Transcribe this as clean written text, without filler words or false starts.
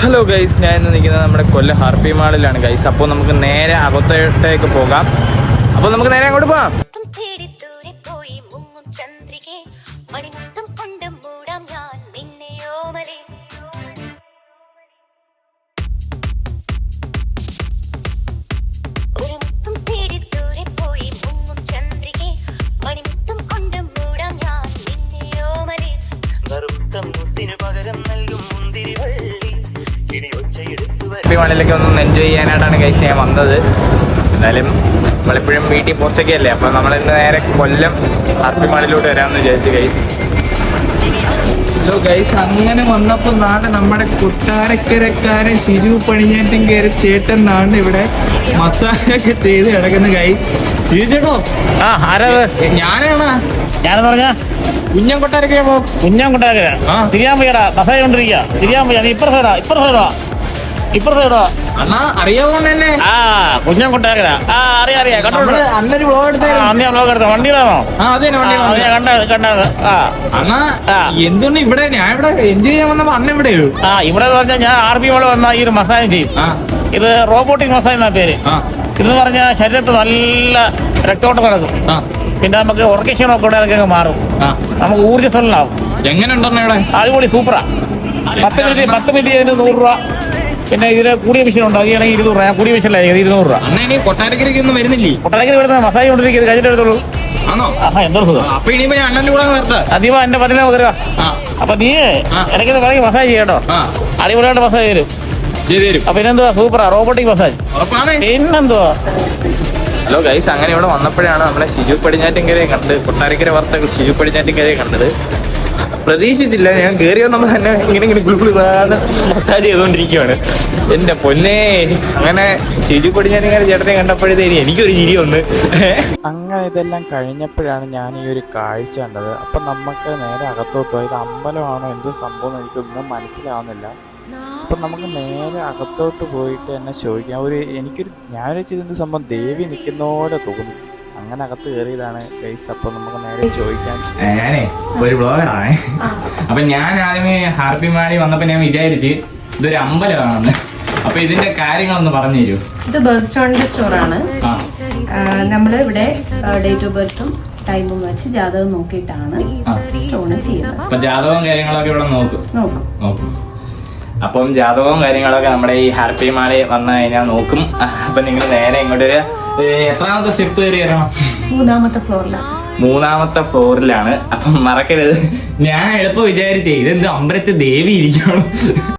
Hello guys, ഞാൻ ഇന്ന് നിൽക്കുന്നത് നമ്മുടെ കൊല്ലം ഹാർപ്പി മാളിലാണ് ഗൈസ്. അപ്പോൾ നമുക്ക് നേരെ അകത്തോട്ടേക്ക് പോകാം. അപ്പോൾ നമുക്ക് നേരെ അങ്ങോട്ട് പോകാം. ഹാർപ്പി മാളിലേക്ക് ഒന്ന് എൻജോയ് ചെയ്യാനായിട്ടാണ് ഗൈസ് ഞാൻ വന്നത്. എന്നാലും നമ്മളിപ്പോഴും വീട്ടിൽ പോസ്റ്റൊക്കെ അല്ലേ, അപ്പോൾ നമ്മളിന്ന് നേരെ കൊല്ലം ഹാർപ്പി മാളിലോട്ട് വരാമെന്ന് വിചാരിച്ചു ഗൈസ്. ഹലോ ഗൈസ്, അങ്ങനെ വന്നപ്പോൾ നാളെ നമ്മുടെ കൊട്ടാരക്കരക്കാരൻ ഷിജു പണിഞ്ഞാറ്റും കയറി ചേട്ടൻ നാണ്ട് ഇവിടെ മസാലയൊക്കെ ചെയ്ത് കിടക്കുന്ന ഗൈസ്. ഷിജു ചേട്ടോ, ഞാനെന്ന് പറഞ്ഞാ കുഞ്ഞൻ കൊട്ടാരക്കര കുഞ്ഞാൻ കൊട്ടാരക്കര തിരിയാൻ വയ്യടാ, മസാജ് കൊണ്ടിരിക്കുക. തിരിയാൻ വയ്യ, നീ ഇപ്പുറ സൈഡാ അണ്ണാ അറിയാവുന്ന തന്നെ. കുഞ്ഞാൻ കൊട്ടാരക്കര അറിയാം കണ്ടോളൂ. അന്നൊരു വ്ളോഗ് എടുത്ത വ്ളോഗ് എടുത്ത വണ്ടിയിലാണോ? കണ്ടത്. അണ്ണാ എന്തുകൊണ്ട് ഇവിടെ ഞാൻ ഇവിടെ എൻജോയ് ചെയ്യാൻ വന്നപ്പോ അണ്ണ എവിടെയോ? ഇവിടെ പറഞ്ഞാൽ ഞാൻ ഹാർപ്പി മാളിൽ വന്ന ഈ ഒരു മസാജ് ചെയ്യും. ഇത് റോബോട്ടിക് മസാജ് എന്നാ പേര്. ഇതെന്ന് പറഞ്ഞാൽ ശരീരത്ത് നല്ല രക്തോട്ടം നടക്കും. പിന്നെ നമുക്ക് ഉറക്കക്ഷീണമൊക്കെ ഇവിടെ അതൊക്കെ മാറും. നമുക്ക് ഊർജ്ജസ്വലനാവും. എങ്ങനെ ഉണ്ടെന്ന് ഇവിടെ? അടിപൊളി, സൂപ്പറാ. 10 മിനിറ്റ് ഇതിന് 100 രൂപ. പിന്നെ ഇതിന് കൂടിയ മെഷീൻ ഉണ്ട്, അത് ചെയ്യണമെങ്കിൽ 200 രൂപ. കൂടിയ മെഷീൻ 200 രൂപ. അണ്ണ ഇനി കൊട്ടാരക്കരയ്ക്ക് ഒന്നും വരുന്നില്ലേ? കൊട്ടാരക്കര ഇവിടുന്ന് മസാജ് കൊണ്ടിരിക്കുന്നത് കഴിഞ്ഞിട്ട് എടുത്തോളൂ. ആണോ? എന്തോ സുഖം. അപ്പൊ ഇനിയിപ്പോ ഞാൻ അണ്ണന്റെ കൂടെ വരട്ടെ? അധികം എന്റെ പതിനെ വരിക. അപ്പൊ നീ ഇടയ്ക്ക് വേണമെങ്കിൽ മസാജ് ചെയ്യട്ടോ. അടിപൊളിയായിട്ട് മസാജ് തരും. അപ്പൊ പിന്നെന്തുവാ, സൂപ്പറാ, റോബോട്ടിക് മസാജ്. പിന്നെന്തുവാ. ഹലോ ഗൈസ്, അങ്ങനെ ഇവിടെ വന്നപ്പോഴാണ് നമ്മളെ ഷിജു പടിഞ്ഞാറ്റിൻകരയെ കണ്ട്, കൊട്ടാരക്കര വാർത്തകൾ ഷിജു പടിഞ്ഞാറ്റിൻകരയെ കണ്ടത്. പ്രതീക്ഷിച്ചില്ല. ഞാൻ കയറി വന്നപ്പോൾ തന്നെ ഇങ്ങനെ ഗുളുഗുളാന്ന് മസാജ് ചെയ്തുകൊണ്ടിരിക്കുകയാണ്. എന്റെ പൊന്നേ, അങ്ങനെ ഷിജു പടിഞ്ഞാറ്റിൻകര ചേട്ടനെ കണ്ടപ്പോഴത്തേന് എനിക്കൊരു ചിരി വന്ന്. അങ്ങനെ ഇതെല്ലാം കഴിഞ്ഞപ്പോഴാണ് ഞാൻ ഈ ഒരു കാഴ്ച കണ്ടത്. അപ്പം നമുക്ക് നേരെ അകത്തോട്ട് പോയി. ഇത് അമ്പലമാണോ എന്തോ സംഭവം എനിക്കൊന്നും മനസ്സിലാവുന്നില്ല. അപ്പം നമുക്ക് നേരെ അകത്തോട്ട് പോയിട്ട് എന്നെ ചോദിക്കാം. ഞാനൊരു ചെയ്തെന്ത് സംഭവം ദേവി നിൽക്കുന്ന പോലെ തോന്നി. അങ്ങനെ അകത്ത് കയറിയതാണ് ഗൈസ്. അപ്പം നമുക്ക് നേരെ ചോദിക്കാം. ഞാനേ ഒരു ബ്ലോഗറാണ്. അപ്പൊ ഞാൻ ആദ്യമേ ഹാർപ്പി മാളി വന്നപ്പോ ഞാൻ വിചാരിച്ച് ഇതൊരു അമ്പലമാണെന്ന്. അപ്പൊ ഇതിന്റെ കാര്യങ്ങളൊന്ന് പറഞ്ഞു തരൂ. ഇത് ബർത്ത് സ്റ്റോണിന്റെ സ്റ്റോറാണ്. നമ്മള് ഇവിടെ ഡേറ്റ് ഓഫ് ബർത്തും ടൈമും വെച്ച് ജാതകം നോക്കിയിട്ടാണ് സ്റ്റോൺ ചെയ്യുന്നത്. അപ്പൊ ജാതകവും കാര്യങ്ങളൊക്കെ ഇവിടെ നോക്കും. അപ്പം ജാതകവും കാര്യങ്ങളൊക്കെ നമ്മുടെ ഈ ഹാർപ്പി മാളി വന്നു കഴിഞ്ഞാൽ നോക്കും. അപ്പൊ നിങ്ങൾ നേരെ ഇങ്ങോട്ടൊരു എത്രാമത്തെ സ്റ്റെപ്പ് കയറി വരണം? 3ാമത്തെ ഫ്ലോറിലാണ്. അപ്പം മറക്കരുത്. ഞാൻ എളുപ്പം വിചാരിച്ചേ ഇതെന്ത് അമ്പലത്തിൽ ദേവി ഇരിക്കണം.